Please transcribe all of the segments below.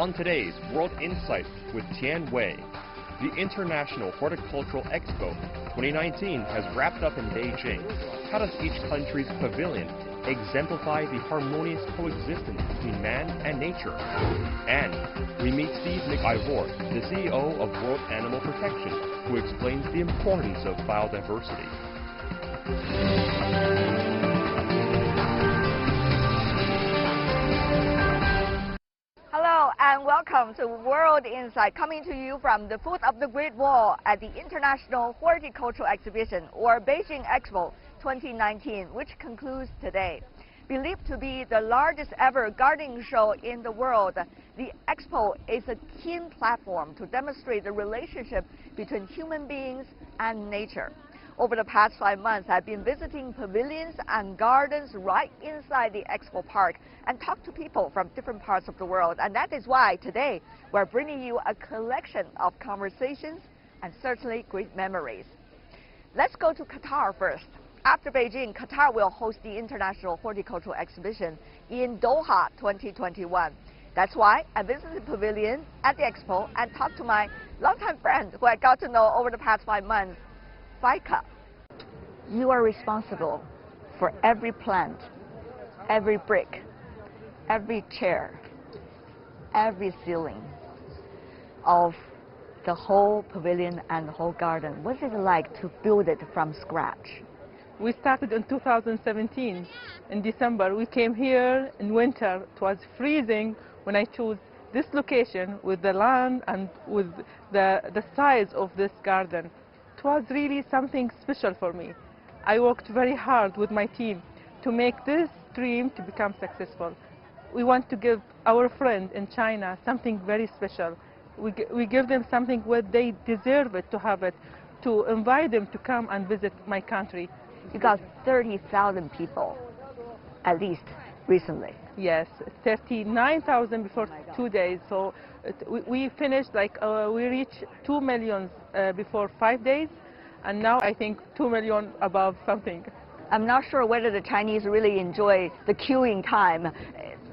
On today's World Insight with Tian Wei, the International Horticultural Expo 2019 has wrapped up in Beijing. How does each country's pavilion exemplify the harmonious coexistence between man and nature? And we meet Steve McIvor, the CEO of World Animal Protection, who explains the importance of biodiversity. Hello and welcome to World Insight, coming to you from the foot of the Great Wall at the International Horticultural Exhibition, or Beijing Expo 2019, which concludes today. Believed to be the largest ever gardening show in the world, the Expo is a keen platform to demonstrate the relationship between human beings and nature. Over the past 5 months, I've been visiting pavilions and gardens right inside the Expo Park and talked to people from different parts of the world. And that is why today we're bringing you a collection of conversations and certainly great memories. Let's go to Qatar first. After Beijing, Qatar will host the International Horticultural Exhibition in Doha 2021. That's why I visited the pavilion at the Expo and talked to my longtime friend who I got to know over the past 5 months, Faika. You are responsible for every plant, every brick, every chair, every ceiling of the whole pavilion and the whole garden. What's it like to build it from scratch? We started in 2017. In December, we came here in winter. It was freezing when I chose this location with the land and with the size of this garden. It was really something special for me. I worked very hard with my team to make this dream to become successful. We want to give our friends in China something very special. We give them something where they deserve it to have it, to invite them to come and visit my country. You got 30,000 people, at least recently. Yes, 39,000 before 2 days. So we finished, we reached 2 million before 5 days, and now I think 2 million above something. I'm not sure whether the Chinese really enjoy the queuing time.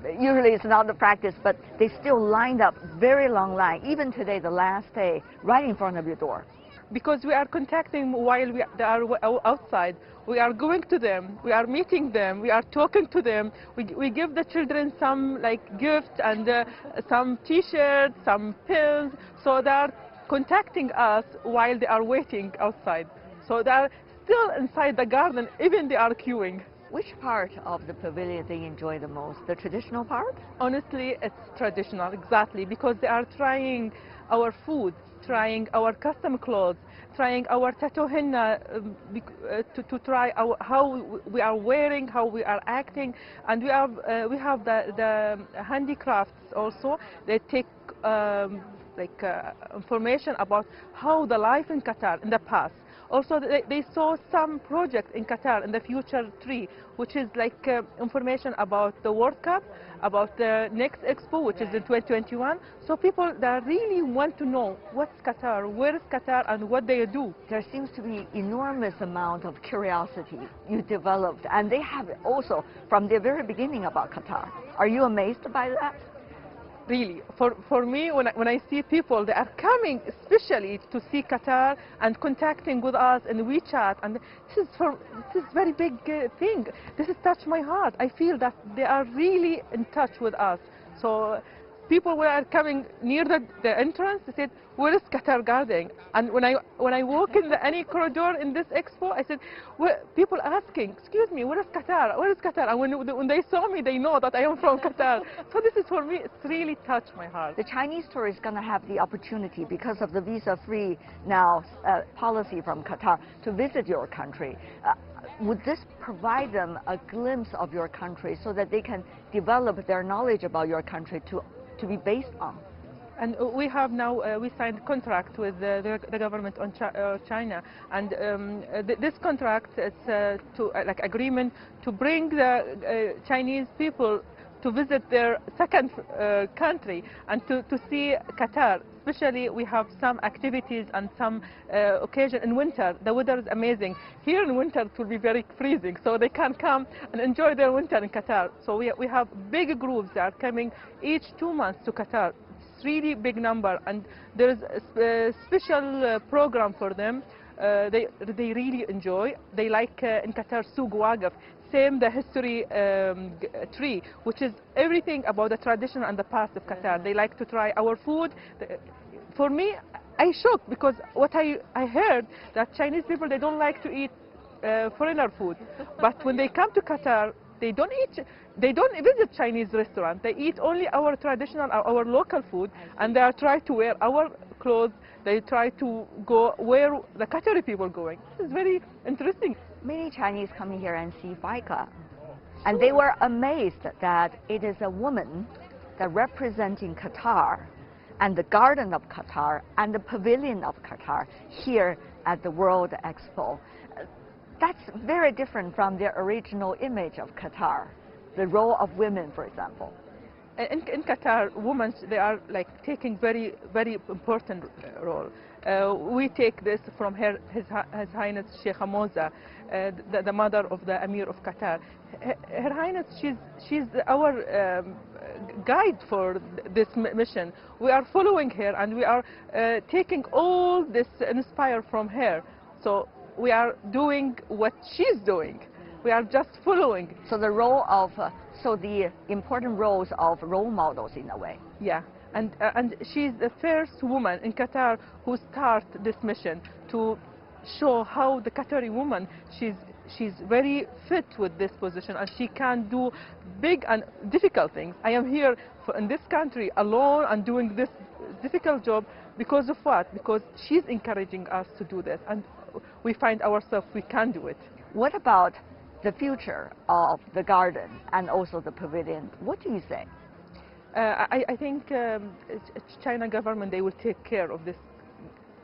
Usually it's not the practice, but they still lined up very long line. Even today, the last day, right in front of your door. Because we are contacting while they are outside. We are going to them, we are meeting them, we are talking to them. We give the children some gifts and some t-shirts, some pills. So they are contacting us while they are waiting outside. So they are still inside the garden, even they are queuing. Which part of the pavilion they enjoy the most? The traditional part? Honestly, it's traditional, exactly, because they are trying our food, trying our custom clothes, trying our tattoo henna, to try how we are wearing, how we are acting, and we have the handicrafts also. They take information about how the life in Qatar in the past. Also, they saw some projects in Qatar in the Future Tree, which is information about the World Cup, about the next Expo, which is in 2021. So people that really want to know what's Qatar, where is Qatar, and what they do. There seems to be enormous amount of curiosity you developed, and they have it also from the very beginning about Qatar. Are you amazed by that? Really, for me, when I see people, they are coming especially to see Qatar and contacting with us in WeChat, and this is very big thing. This has touched my heart. I feel that they are really in touch with us. So people who are coming near the entrance, they said, "Where is Qatar gardening?" And when I walk in any corridor in this expo, I said, people asking, "Excuse me, where is Qatar? Where is Qatar?" And when they saw me, they know that I am from Qatar. So this is, for me, it's really touched my heart. The Chinese tourist is going to have the opportunity, because of the visa-free now policy from Qatar, to visit your country. Would this provide them a glimpse of your country so that they can develop their knowledge about your country to be based on? And we have now, we signed contract with the government on China, and this contract is agreement to bring the Chinese people to visit their second country and to see Qatar. Especially, we have some activities and some occasion in winter. The weather is amazing. Here in winter, it will be very freezing, so they can come and enjoy their winter in Qatar. So we have big groups that are coming each 2 months to Qatar. It's really big number, and there is a special program for them. They really enjoy. They like in Qatar Souk Waqf, same the history tree, which is everything about the tradition and the past of Qatar. They like to try our food. For me, I shocked because what I heard that Chinese people, they don't like to eat foreigner food, but when they come to Qatar, they don't visit Chinese restaurant. They eat only our traditional, our local food, and they are trying to wear our clothes. They try to go where the Qatari people going. This is very interesting. Many Chinese come here and see Faika, and they were amazed that it is a woman that representing Qatar and the garden of Qatar and the pavilion of Qatar here at the World Expo. That's very different from their original image of Qatar, the role of women, for example. In Qatar, women, they are like taking very important role. We take this from His Highness Sheikh Hamoza, the mother of the Emir of Qatar. Her Highness, she's our guide for this mission. We are following her, and we are taking all this inspired from her. So we are doing what she's doing. We are just following. So the role of, so the important roles of role models in a way. Yeah, and she's the first woman in Qatar who started this mission to show how the Qatari woman, she's very fit with this position, and she can do big and difficult things. I am here in this country alone and doing this difficult job because of what? Because she's encouraging us to do this, and we find ourselves we can do it. What about the future of the garden and also the pavilion? What do you say? I think China government, they will take care of this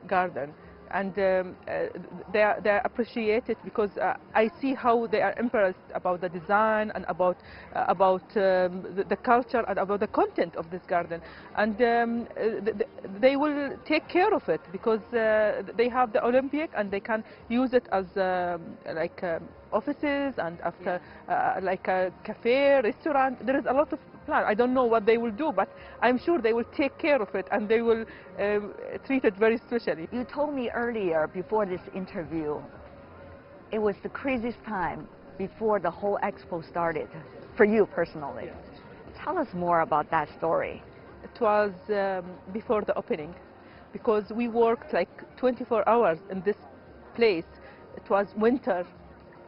garden, and they appreciate it because I see how they are impressed about the design and about the culture and about the content of this garden, and they will take care of it because they have the Olympic and they can use it as like offices and after like a cafe, restaurant. There is a lot of plan. I don't know what they will do, but I'm sure they will take care of it and they will treat it very specially. You told me earlier, before this interview, it was the craziest time before the whole expo started, for you personally. Yes. Tell us more about that story. It was before the opening, because we worked like 24 hours in this place. It was winter,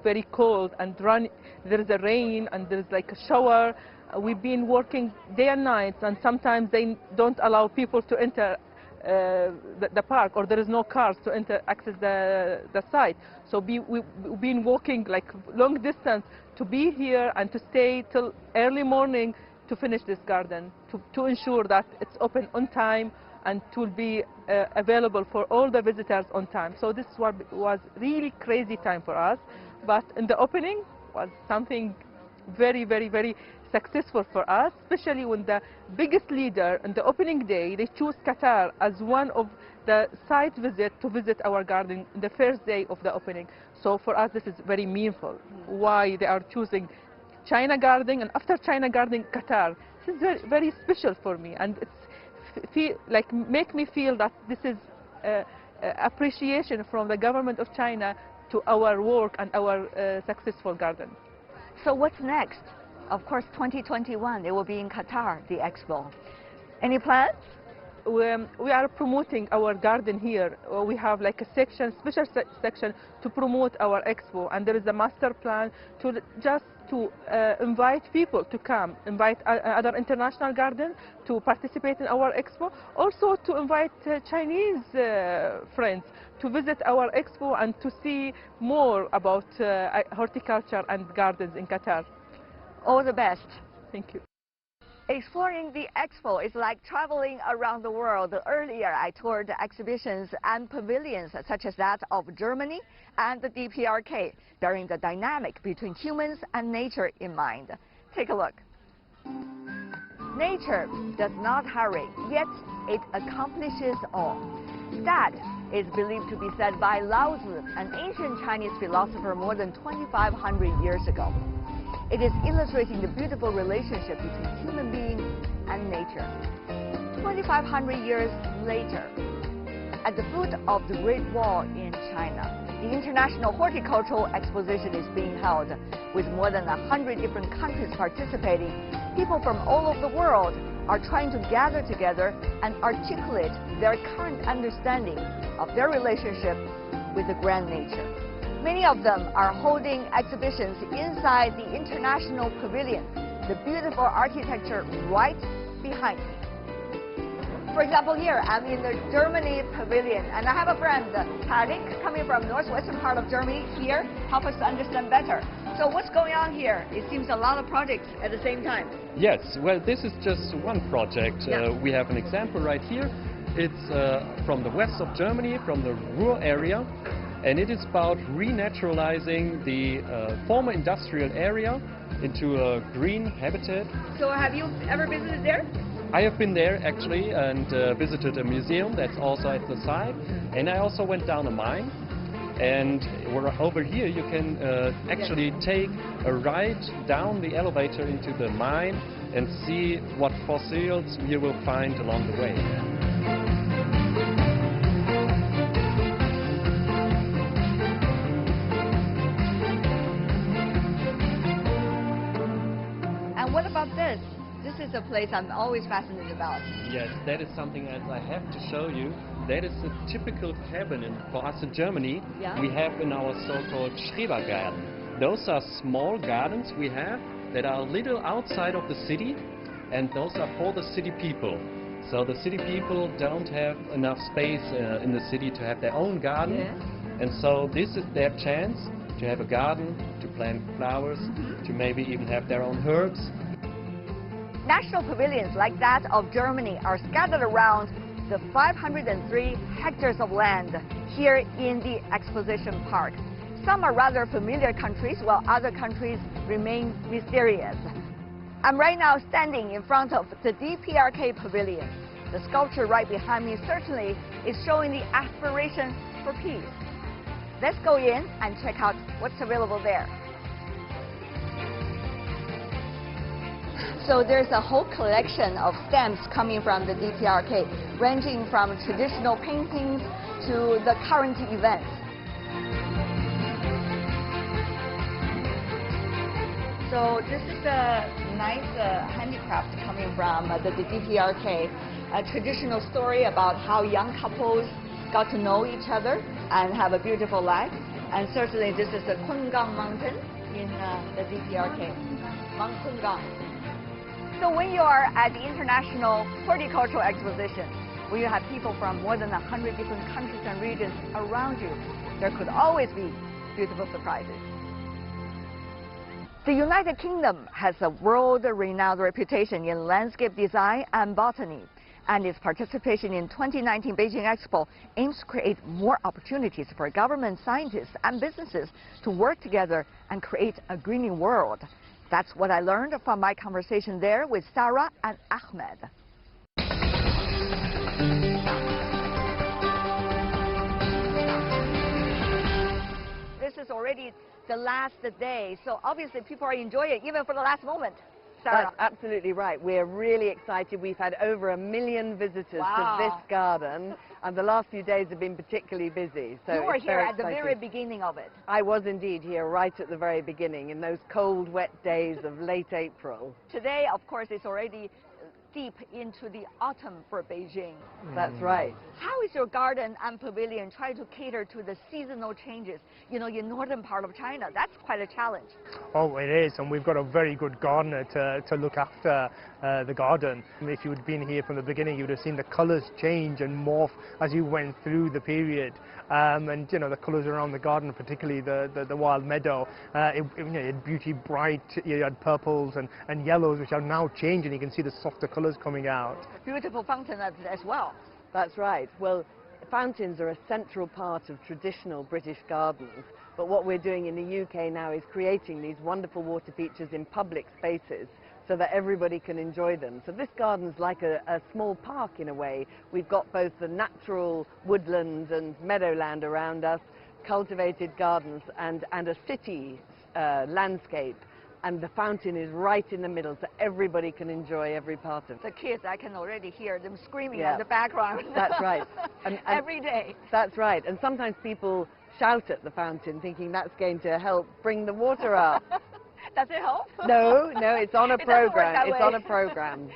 very cold, and there is a rain and there is like a shower. We've been working day and night, and sometimes they don't allow people to enter the park, or there is no cars to access the site. So we've been walking like long distance to be here and to stay till early morning to finish this garden, to ensure that it's open on time and to be available for all the visitors on time. So this was really crazy time for us, but in the opening was something very, very, very successful for us, especially when the biggest leader in the opening day, they choose Qatar as one of the site visit to visit our garden the first day of the opening. So for us, this is very meaningful. Why they are choosing China Garden, and after China Garden, Qatar. This is very, very special for me, and it's make me feel that this is appreciation from the government of China to our work and our successful garden. So what's next? Of course, 2021, it will be in Qatar, the expo. Any plans? We are promoting our garden here. We have like a section, special section to promote our expo, and there is a master plan to just to invite people to come, invite other international gardens to participate in our expo, also to invite Chinese friends to visit our expo and to see more about horticulture and gardens in Qatar. All the best. Thank you. Exploring the expo is like traveling around the world. Earlier, I toured exhibitions and pavilions such as that of Germany and the DPRK, bearing the dynamic between humans and nature in mind. Take a look. Nature does not hurry, yet it accomplishes all. That is believed to be said by Lao Tzu, an ancient Chinese philosopher more than 2,500 years ago. It is illustrating the beautiful relationship between human beings and nature. 2,500 years later, at the foot of the Great Wall in China, the International Horticultural Exposition is being held with more than 100 different countries participating. People from all over the world are trying to gather together and articulate their current understanding of their relationship with the grand nature. Many of them are holding exhibitions inside the International Pavilion, the beautiful architecture right behind me. For example, here I'm in the Germany Pavilion, and I have a friend, Tarik, coming from northwestern part of Germany here, help us to understand better. So what's going on here? It seems a lot of projects at the same time. Yes, well, this is just one project. Yeah. We have an example right here. It's from the west of Germany, from the rural area, and it is about renaturalizing the former industrial area into a green habitat. So have you ever visited there? I have been there actually and visited a museum that's also at the site, and I also went down a mine. And over here you can actually take a ride down the elevator into the mine and see what fossils you will find along the way. And what about this? This is a place I'm always fascinated about. Yes, that is something that I have to show you. That is a typical cabin for us in Germany. Yeah. We have in our so-called Schrebergarten. Those are small gardens we have that are a little outside of the city, and those are for the city people. So the city people don't have enough space in the city to have their own garden. Yeah. And so this is their chance to have a garden, to plant flowers, to maybe even have their own herbs. National pavilions like that of Germany are scattered around the 503 hectares of land here in the exposition park. Some are rather familiar countries, while other countries remain mysterious. I'm right now standing in front of the DPRK pavilion. The sculpture right behind me certainly is showing the aspiration for peace. Let's go in and check out what's available there. So there's a whole collection of stamps coming from the DPRK, ranging from traditional paintings to the current events. So this is a nice handicraft coming from the DPRK, a traditional story about how young couples got to know each other and have a beautiful life. And certainly this is the Kungang Mountain in the DPRK, Mount Kungang. So when you are at the International Horticultural Exposition, when you have people from more than 100 different countries and regions around you, there could always be beautiful surprises. The United Kingdom has a world-renowned reputation in landscape design and botany, and its participation in 2019 Beijing Expo aims to create more opportunities for government scientists and businesses to work together and create a greening world. That's what I learned from my conversation there with Sarah and Ahmed. This is already the last day, so obviously people are enjoying it even for the last moment. Sarah. That's absolutely right. We're really excited. We've had over 1 million visitors Wow. to this garden, and the last few days have been particularly busy. So You were it's here very at the exciting. very beginning of it. I was indeed here right at the very beginning, in those cold, wet days of late April. Today, of course, it's already deep into the autumn for Beijing. That's right. How is your garden and pavilion trying to cater to the seasonal changes, you know, in northern part of China? That's quite a challenge. Oh, it is, and we've got a very good gardener to look after the garden. If you had been here from the beginning, you would have seen the colours change and morph as you went through the period. And you know, the colours around the garden, particularly the wild meadow, it had beauty bright. You had purples and yellows, which are now changing. You can see the softer colours coming out. Beautiful fountain as well. That's right. Well, fountains are a central part of traditional British gardens, but what we're doing in the UK now is creating these wonderful water features in public spaces so that everybody can enjoy them. So this garden's like a small park in a way. We've got both the natural woodlands and meadowland around us, cultivated gardens, and a city landscape and the fountain is right in the middle, so everybody can enjoy every part of it. The kids, I can already hear them screaming Yeah. in the background. That's right. And Every day. That's right. And sometimes people shout at the fountain thinking that's going to help bring the water up. Does it help? No, it's on a It doesn't work program. that It's way. on a program.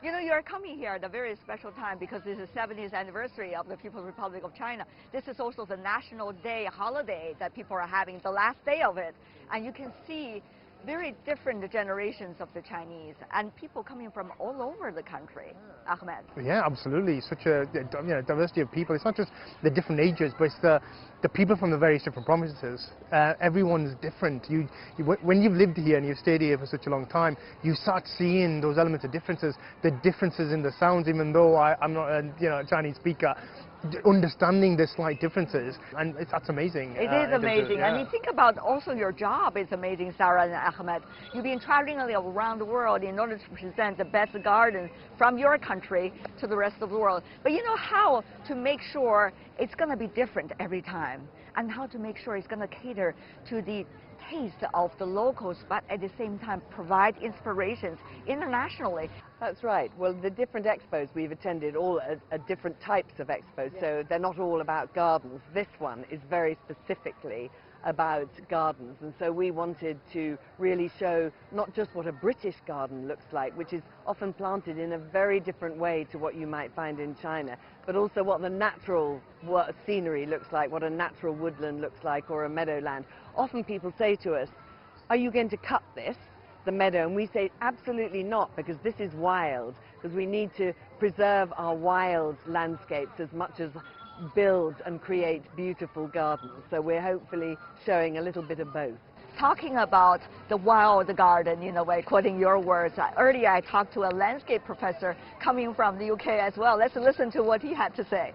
You know, you're coming here at a very special time because this is the 70th anniversary of the People's Republic of China. This is also the national day holiday that people are having, the last day of it. And you can see very different generations of the Chinese and people coming from all over the country. Ahmed. Yeah, absolutely. Such a diversity of people. It's not just the different ages, but it's the people from the various different provinces. Everyone's different. When you've lived here and you've stayed here for such a long time, you start seeing those elements of differences. The differences in the sounds, even though I'm not a Chinese speaker. Understanding the slight differences, and that's amazing. It is amazing. Yeah. I mean, think about also your job is amazing, Sarah and Ahmed. You've been traveling around the world in order to present the best gardens from your country to the rest of the world. But you know how to make sure it's going to be different every time, and how to make sure it's going to cater to the taste of the locals, but at the same time provide inspirations internationally. That's right. Well, the different expos we've attended all are different types of expos, so they're not all about gardens. This one is very specifically about gardens, and so we wanted to really show not just what a British garden looks like, which is often planted in a very different way to what you might find in China, but also what the natural scenery looks like, what a natural woodland looks like, or a meadowland. Often people say to us, are you going to cut this, the meadow? And we say absolutely not, because this is wild, because we need to preserve our wild landscapes as much as build and create beautiful gardens. So we're hopefully showing a little bit of both. Talking about the wild garden, in a way, quoting your words, earlier I talked to a landscape professor coming from the UK as well. Let's listen to what he had to say.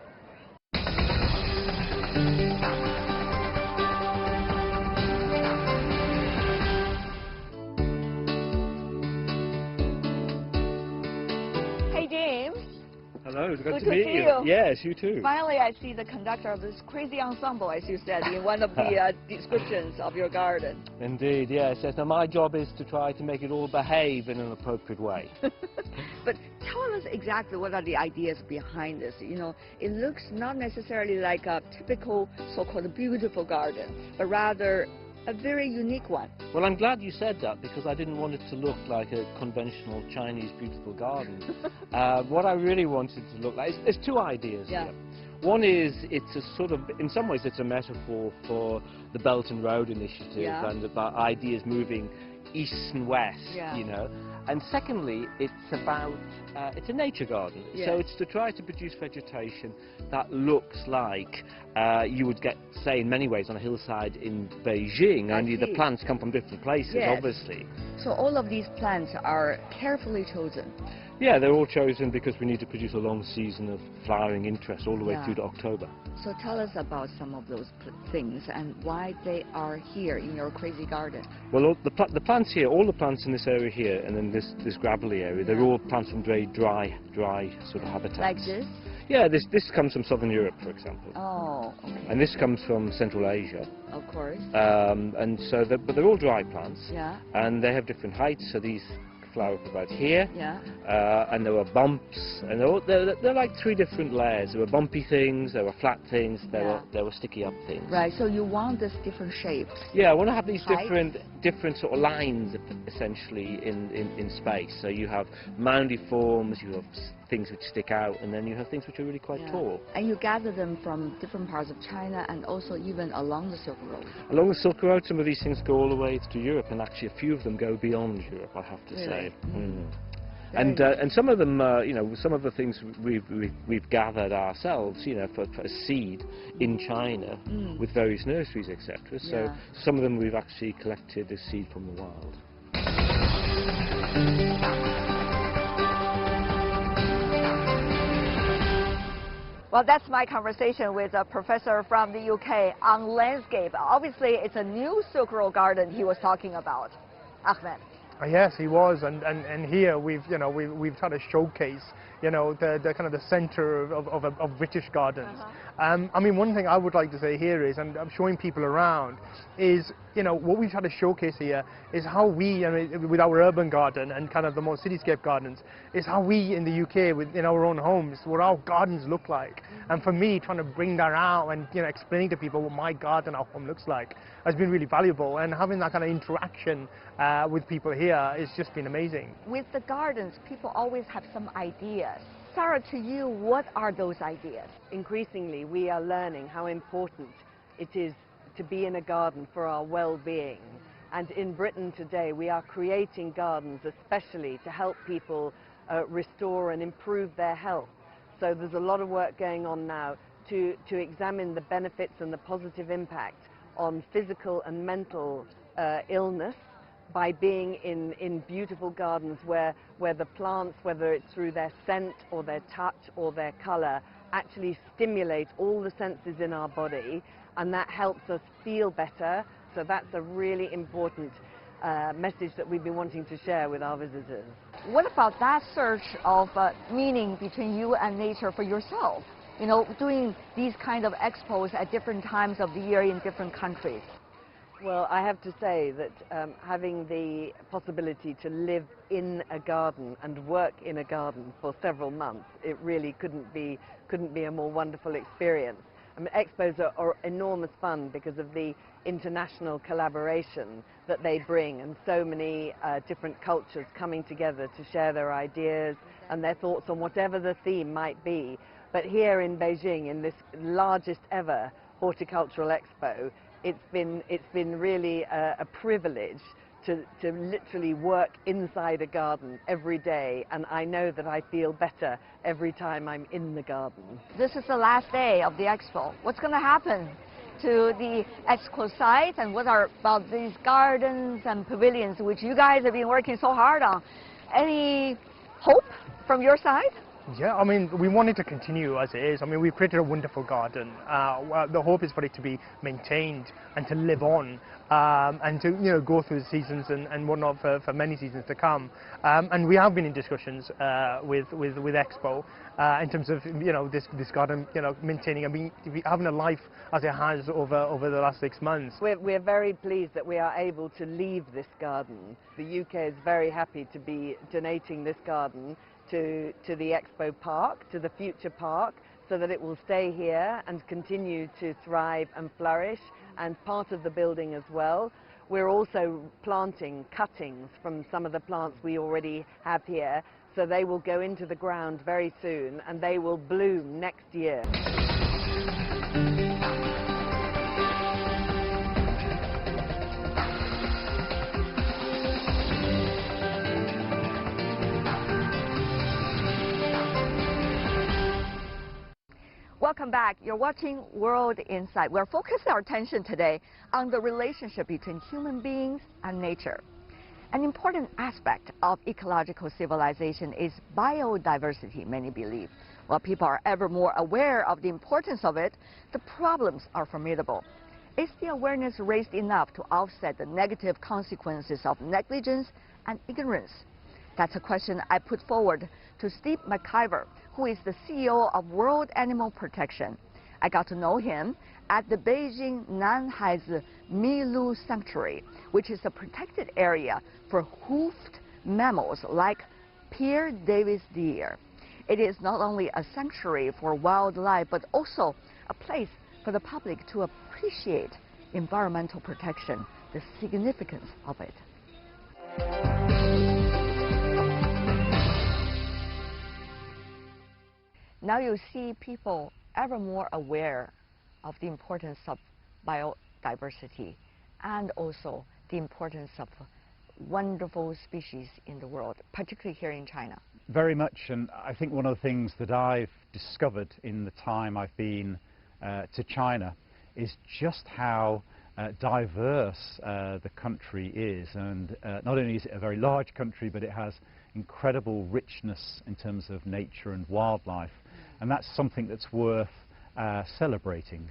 Hey James. Hello, it's good to to meet see you. you. Yes, you too. Finally, I see the conductor of this crazy ensemble, as you said, in one of the descriptions of your garden. Indeed, yes. Now my job is to try to make it all behave in an appropriate way. But tell us exactly what are the ideas behind this. You know, it looks not necessarily like a typical so-called beautiful garden, but rather a very unique one. Well, I'm glad you said that, because I didn't want it to look like a conventional Chinese beautiful garden. What I really wanted to look like, there's two ideas here. One is, it's a sort of, in some ways it's a metaphor for the Belt and Road Initiative and about ideas moving east and west, you know. And secondly, it's about, it's a nature garden. So it's to try to produce vegetation that looks like you would get, say, in many ways on a hillside in Beijing, only the plants come from different places, obviously. So all of these plants are carefully chosen. Yeah, they're all chosen because we need to produce a long season of flowering interest all the way through to October. So tell us about some of those things and why they are here in your crazy garden. Well, the plants here, all the plants in this area here, and then this gravelly area, they're all plants from very dry sort of habitats. Like this? Yeah, this comes from Southern Europe, for example. Oh, okay. And this comes from Central Asia. Of course. And so, but they're all dry plants. Yeah. And they have different heights. So these flower up about here. Yeah. And there were bumps, and they're like three different layers. There were bumpy things, there were flat things, there were sticky up things. Right. So you want this different shapes. Yeah, I want to have these Heights? different sort of lines, essentially, in space. So you have moundy forms, you have things which stick out, and then you have things which are really quite tall. And you gather them from different parts of China and also even along the Silk Road. Along the Silk Road, some of these things go all the way to Europe, and actually a few of them go beyond Europe, I have to say. And some of them, you know, some of the things we've gathered ourselves, you know, for a seed in China with various nurseries, etc. So some of them we've actually collected as seed from the wild. Well, that's my conversation with a professor from the UK on landscape. Obviously, it's a new Silk Road garden he was talking about. Ahmed. Yes, he was, and here we've tried to showcase, you know, the kind of the centre of British gardens. I mean, one thing I would like to say here is, and I'm showing people around, is what we try to showcase here is how we, with our urban garden and kind of the more cityscape gardens, is how we in the UK, in our own homes, what our gardens look like. And for me, trying to bring that out and explaining to people what my garden, our home looks like, has been really valuable. And having that kind of interaction with people here has just been amazing. With the gardens, people always have some ideas. Sarah, to you, what are those ideas? Increasingly, we are learning how important it is to be in a garden for our well-being. And in Britain today, we are creating gardens especially to help people restore and improve their health. So there's a lot of work going on now to examine the benefits and the positive impact on physical and mental illness by being in beautiful gardens where the plants, whether it's through their scent or their touch or their color, actually stimulate all the senses in our body, and that helps us feel better. So that's a really important message that we've been wanting to share with our visitors. What about that search of meaning between you and nature for yourself? Doing these kind of expos at different times of the year in different countries. Well, I have to say that having the possibility to live in a garden and work in a garden for several months, it really couldn't be a more wonderful experience. I mean, expos are enormous fun because of the international collaboration that they bring, and so many different cultures coming together to share their ideas and their thoughts on whatever the theme might be. But here in Beijing, in this largest ever horticultural expo, it's been really a privilege to literally work inside a garden every day, and I know that I feel better every time I'm in the garden. This is the last day of the expo. What's going to happen to the expo site, and what are about these gardens and pavilions which you guys have been working so hard on? Any hope from your side? Yeah, I mean, we want it to continue as it is. I mean, we've created a wonderful garden. The hope is for it to be maintained and to live on, and to go through the seasons and whatnot for many seasons to come. And we have been in discussions with Expo in terms of this garden maintaining and having a life as it has over the last 6 months. We're very pleased that we are able to leave this garden. The UK is very happy to be donating this garden to the Expo Park, to the future park, so that it will stay here and continue to thrive and flourish, and part of the building as well. We're also planting cuttings from some of the plants we already have here, so they will go into the ground very soon and they will bloom next year. Welcome back. You're watching World Insight. We're focusing our attention today on the relationship between human beings and nature. An important aspect of ecological civilization is biodiversity, many believe. While people are ever more aware of the importance of it, the problems are formidable. Is the awareness raised enough to offset the negative consequences of negligence and ignorance? That's a question I put forward to Steve McIvor, who is the CEO of World Animal Protection. I got to know him at the Beijing Nanhaizi Milu Sanctuary, which is a protected area for hoofed mammals like Pierre Davis deer. It is not only a sanctuary for wildlife, but also a place for the public to appreciate environmental protection, the significance of it. Now you see people ever more aware of the importance of biodiversity and also the importance of wonderful species in the world, particularly here in China. Very much, and I think one of the things that I've discovered in the time I've been to China is just how diverse the country is, and not only is it a very large country, but it has incredible richness in terms of nature and wildlife, and that's something that's worth celebrating.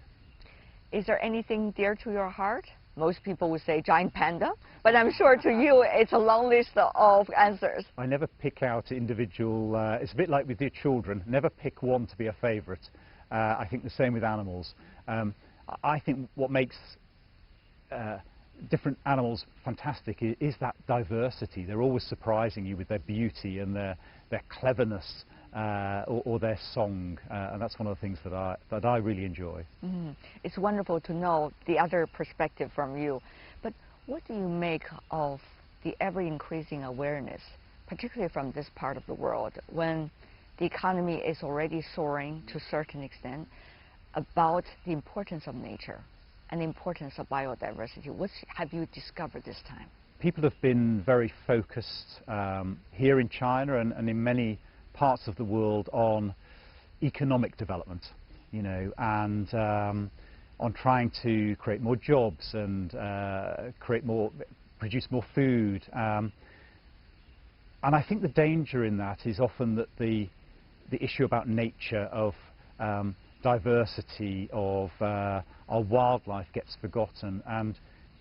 Is there anything dear to your heart? Most people would say giant panda, but I'm sure to you it's a long list of answers. I never pick out individual, it's a bit like with your children, never pick one to be a favourite. I think the same with animals. I think what makes different animals fantastic is that diversity. They're always surprising you with their beauty and their cleverness or their song, and that's one of the things that I really enjoy. It's wonderful to know the other perspective from you. But what do you make of the ever-increasing awareness, particularly from this part of the world, when the economy is already soaring to a certain extent, about the importance of nature and the importance of biodiversity? What have you discovered this time? People have been very focused here in China and in many parts of the world on economic development, you know, and on trying to create more jobs and produce more food. And I think the danger in that is often that the issue about nature, of diversity, of our wildlife gets forgotten. And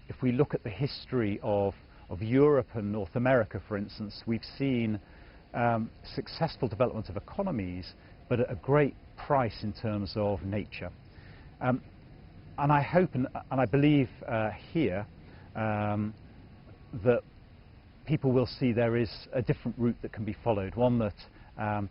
if we look at the history of Europe and North America, for instance, we've seen successful development of economies, but at a great price in terms of nature. And I hope and I believe here that people will see there is a different route that can be followed, one that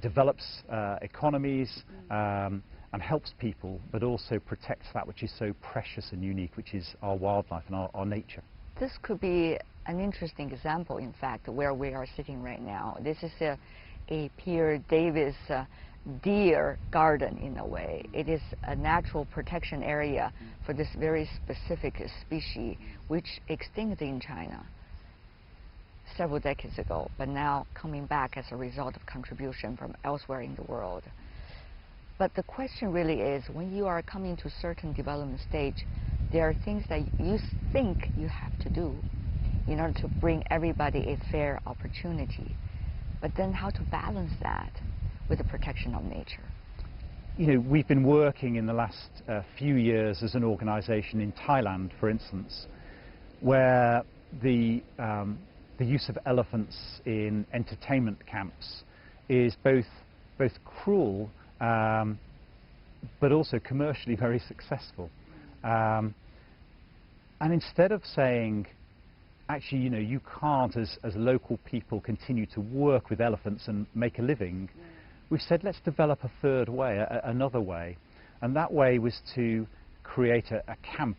develops economies and helps people, but also protects that which is so precious and unique, which is our wildlife and our nature. This could be an interesting example, in fact, where we are sitting right now. This is a Pierre Davis deer garden, in a way. It is a natural protection area for this very specific species, which extincted in China several decades ago, but now coming back as a result of contribution from elsewhere in the world. But the question really is, when you are coming to a certain development stage, there are things that you think you have to do in order to bring everybody a fair opportunity. But then how to balance that with the protection of nature? You know, we've been working in the last few years as an organization in Thailand, for instance, where the use of elephants in entertainment camps is both cruel but also commercially very successful. And instead of saying, actually, you know, you can't as local people continue to work with elephants and make a living, we've said let's develop a third way, another way. And that way was to create a camp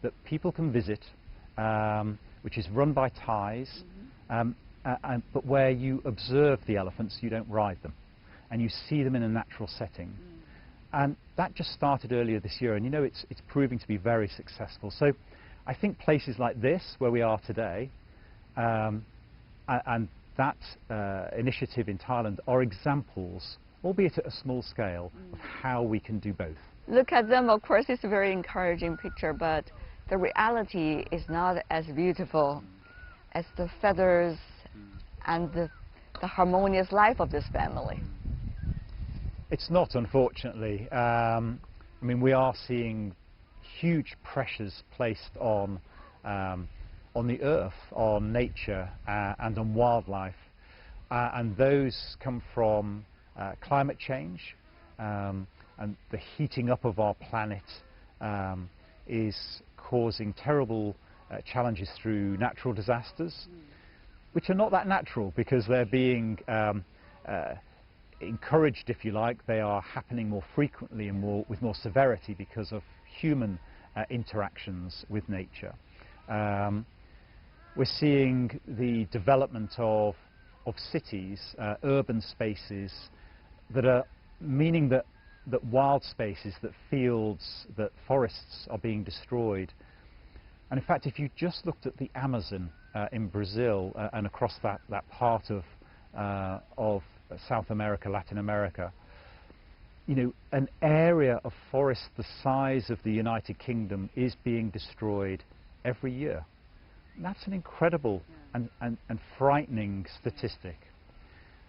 that people can visit, which is run by Thais, but where you observe the elephants, you don't ride them, and you see them in a natural setting. And that just started earlier this year, and you know, it's proving to be very successful. So I think places like this, where we are today, and that initiative in Thailand are examples, albeit at a small scale, of how we can do both. Look at them, of course, it's a very encouraging picture, but the reality is not as beautiful as the feathers and the harmonious life of this family. It's not, unfortunately. I mean, we are seeing huge pressures placed on the earth, on nature, and on wildlife, and those come from climate change, and the heating up of our planet is causing terrible challenges through natural disasters, which are not that natural because they're being encouraged, if you like. They are happening more frequently and with more severity because of human interactions with nature. We're seeing the development of cities, urban spaces, that are meaning that wild spaces, that fields, that forests are being destroyed. And in fact, if you just looked at the Amazon in Brazil and across that part of South America, Latin America, you know, an area of forest the size of the United Kingdom is being destroyed every year. And that's an incredible and frightening statistic.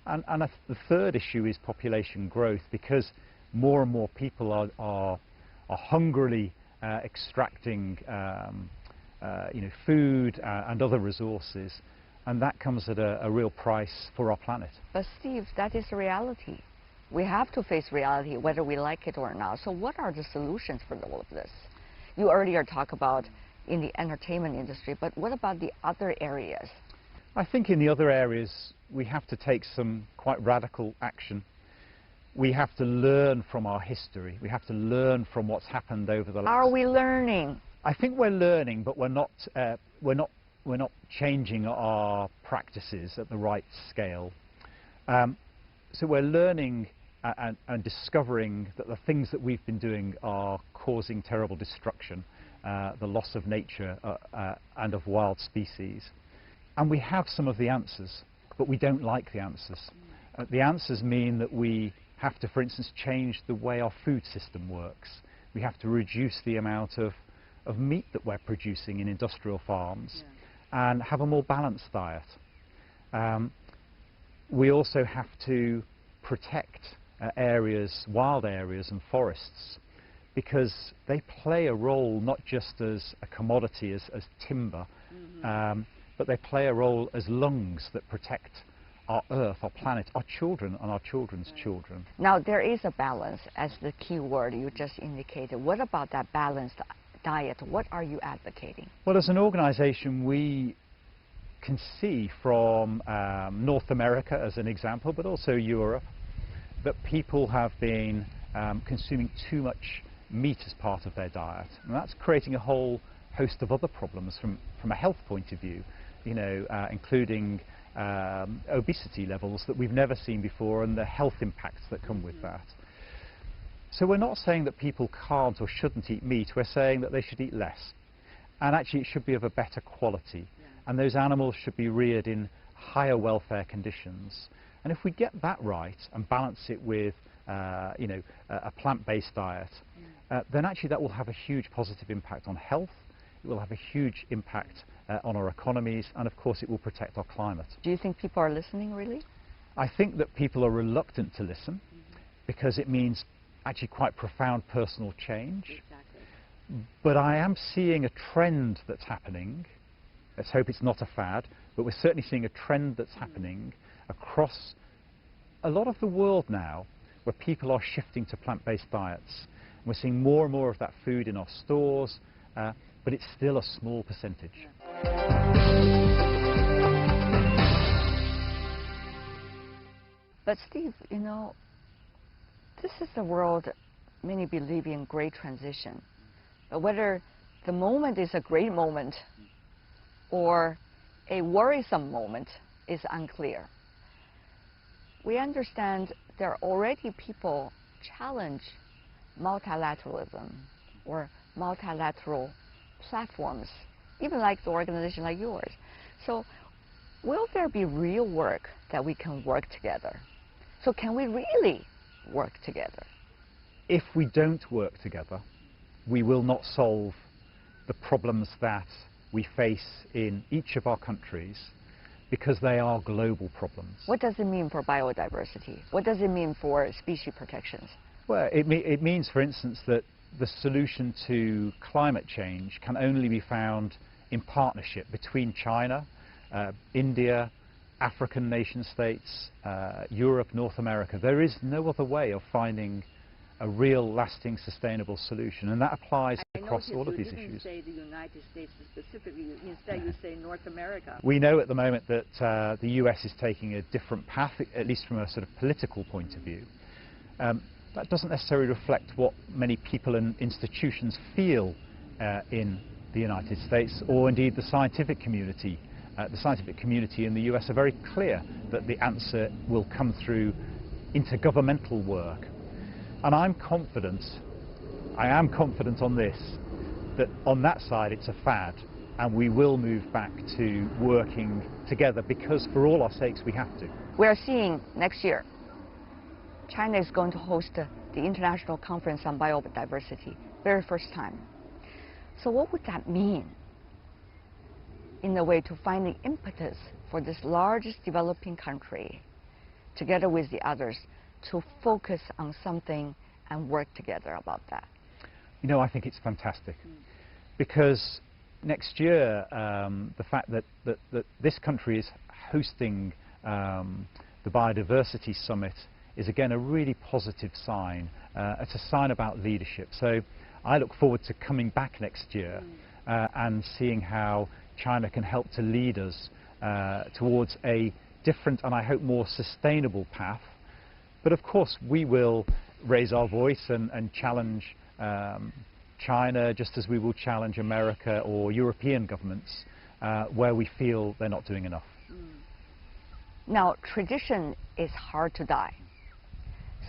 And the third issue is population growth, because more and more people are hungrily extracting you know, food and other resources, and that comes at a real price for our planet. But Steve, that is the reality. We have to face reality whether we like it or not. So what are the solutions for all of this? You earlier talked about in the entertainment industry, but what about the other areas? I think in the other areas we have to take some quite radical action. We have to learn from our history. We have to learn from what's happened over the last... Are we learning? I think we're learning, but we're not changing our practices at the right scale. So we're learning and discovering that the things that we've been doing are causing terrible destruction, the loss of nature and of wild species. And we have some of the answers, but we don't like the answers. The answers mean that we have to, for instance, change the way our food system works. We have to reduce the amount of meat that we're producing in industrial farms and have a more balanced diet. We also have to protect areas, wild areas and forests, because they play a role not just as a commodity, as timber, but they play a role as lungs that protect our earth, our planet, our children and our children's children. Now there is a balance as the key word you just indicated. What about that balanced diet? What are you advocating? Well, as an organization, we can see from North America as an example, but also Europe, that people have been consuming too much meat as part of their diet, and that's creating a whole host of other problems from a health point of view, you know, including obesity levels that we've never seen before and the health impacts that come with that. So we're not saying that people can't or shouldn't eat meat, we're saying that they should eat less, and actually it should be of a better quality, and those animals should be reared in higher welfare conditions. And if we get that right and balance it with you know, a plant-based diet, then actually that will have a huge positive impact on health, it will have a huge impact on our economies, and of course it will protect our climate. Do you think people are listening really? I think that people are reluctant to listen because it means actually quite profound personal change. But I am seeing a trend that's happening. Let's hope it's not a fad, but we're certainly seeing a trend that's happening across a lot of the world now, where people are shifting to plant-based diets. We're seeing more and more of that food in our stores, but it's still a small percentage. But Steve, you know, this is a world many believe in great transition. But whether the moment is a great moment or a worrisome moment is unclear. We understand there are already people challenge multilateralism or multilateral platforms, even like the organization like yours. So will there be real work that we can work together? So can we really work together? If we don't work together, we will not solve the problems that we face in each of our countries, because they are global problems. What does it mean for biodiversity? What does it mean for species protections? Well, it means, for instance, that the solution to climate change can only be found in partnership between China, India, African nation states, Europe, North America. There is no other way of finding a real, lasting, sustainable solution, and that applies across all of these issues. I noticed you didn't say the United States specifically. Instead, you say North America. We know at the moment that the US is taking a different path, at least from a sort of political point of view. That doesn't necessarily reflect what many people and institutions feel in the United States, or indeed the scientific community. The scientific community in the US are very clear that the answer will come through intergovernmental work. And I am confident on this, that on that side it's a fad, and we will move back to working together, because for all our sakes we have to. We are seeing next year, China is going to host the International Conference on Biodiversity, very first time. So what would that mean in a way to find the impetus for this largest developing country, together with the others, to focus on something and work together about that? You know, I think it's fantastic, because next year the fact that this country is hosting the Biodiversity Summit is again a really positive sign. It's a sign about leadership. So I look forward to coming back next year and seeing how China can help to lead us towards a different and I hope more sustainable path. But of course we will raise our voice and challenge China just as we will challenge America or European governments where we feel they're not doing enough. Now, tradition is hard to die.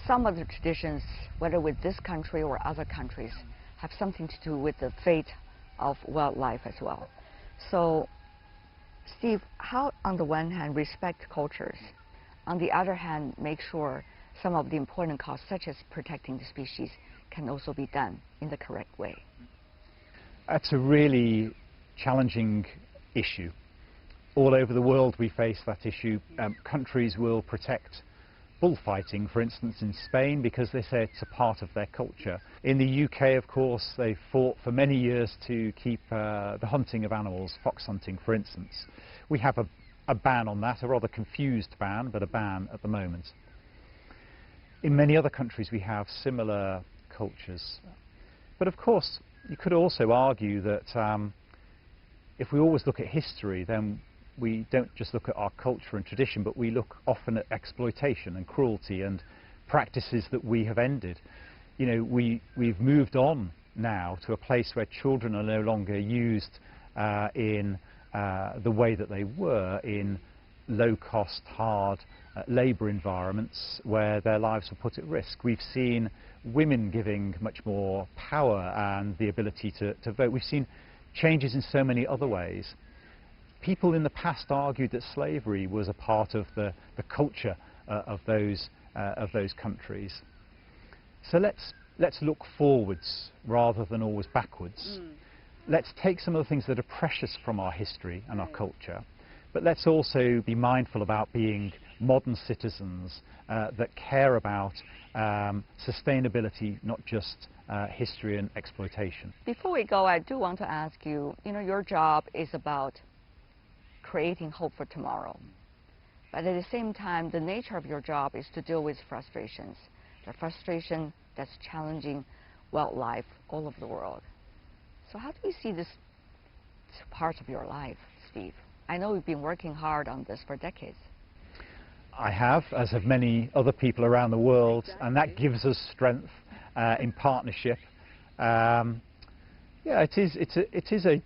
Some of the traditions, whether with this country or other countries, have something to do with the fate of wildlife as well. So, Steve, how on the one hand respect cultures, on the other hand make sure some of the important costs such as protecting the species can also be done in the correct way? That's a really challenging issue. All over the world we face that issue. Countries will protect bullfighting, for instance, in Spain, because they say it's a part of their culture. In the UK, of course, they fought for many years to keep the hunting of animals, fox hunting, for instance. We have a ban on that, a rather confused ban, but a ban at the moment. In many other countries we have similar cultures. But of course, you could also argue that if we always look at history, then we don't just look at our culture and tradition, but we look often at exploitation and cruelty and practices that we have ended. You know, we've moved on now to a place where children are no longer used in the way that they were in low-cost, hard labour environments where their lives were put at risk. We've seen women giving much more power and the ability to vote. We've seen changes in so many other ways. People in the past argued that slavery was a part of the culture of those countries. So let's look forwards rather than always backwards. Let's take some of the things that are precious from our history and our culture, but let's also be mindful about being modern citizens that care about sustainability, not just history and exploitation. Before we go, I do want to ask you, your job is about creating hope for tomorrow. But at the same time, the nature of your job is to deal with frustrations. The frustration that's challenging wildlife all over the world. So how do you see this part of your life, Steve? I know you've been working hard on this for decades. I have, as have many other people around the world, and that gives us strength in partnership. Yeah, the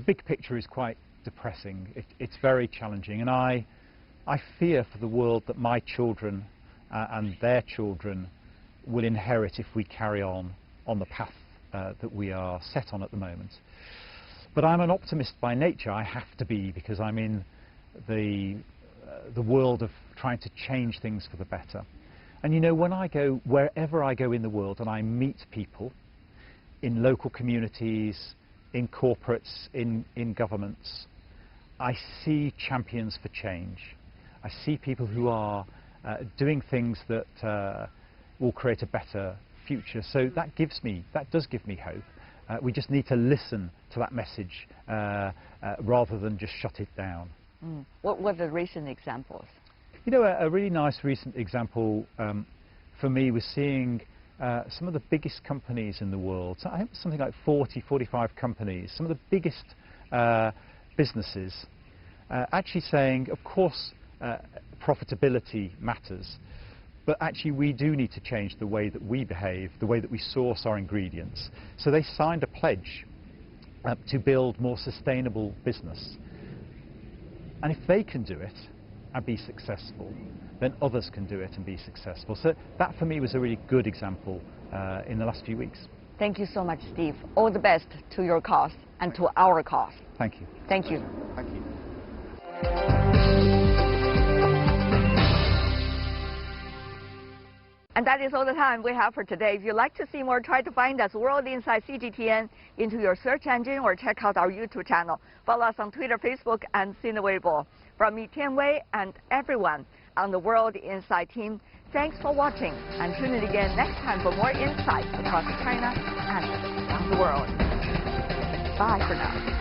big picture is quite depressing. It's very challenging, and I fear for the world that my children and their children will inherit if we carry on the path that we are set on at the moment. But I'm an optimist by nature. I have to be, because I'm in the world of trying to change things for the better. And when I go, wherever I go in the world, and I meet people in local communities, in corporates, in governments, I see champions for change. I see people who are doing things that will create a better future. So that does give me hope. We just need to listen to that message rather than just shut it down. What were the recent examples? A really nice recent example for me was seeing some of the biggest companies in the world, so I think something like 45 companies, some of the biggest businesses, actually saying, of course, profitability matters, but actually we do need to change the way that we behave, the way that we source our ingredients. So they signed a pledge to build more sustainable business. And if they can do it and be successful, then others can do it and be successful. So that for me was a really good example in the last few weeks. Thank you so much, Steve. All the best to your cause and to our cause. Thank you. Thank you. Thank you. And that is all the time we have for today. If you'd like to see more, try to find us World Inside CGTN into your search engine or check out our YouTube channel. Follow us on Twitter, Facebook, and Sina Weibo. From me, Tian Wei, and everyone on the World Inside team, thanks for watching, and tune in again next time for more insights across China and around the world. Bye for now.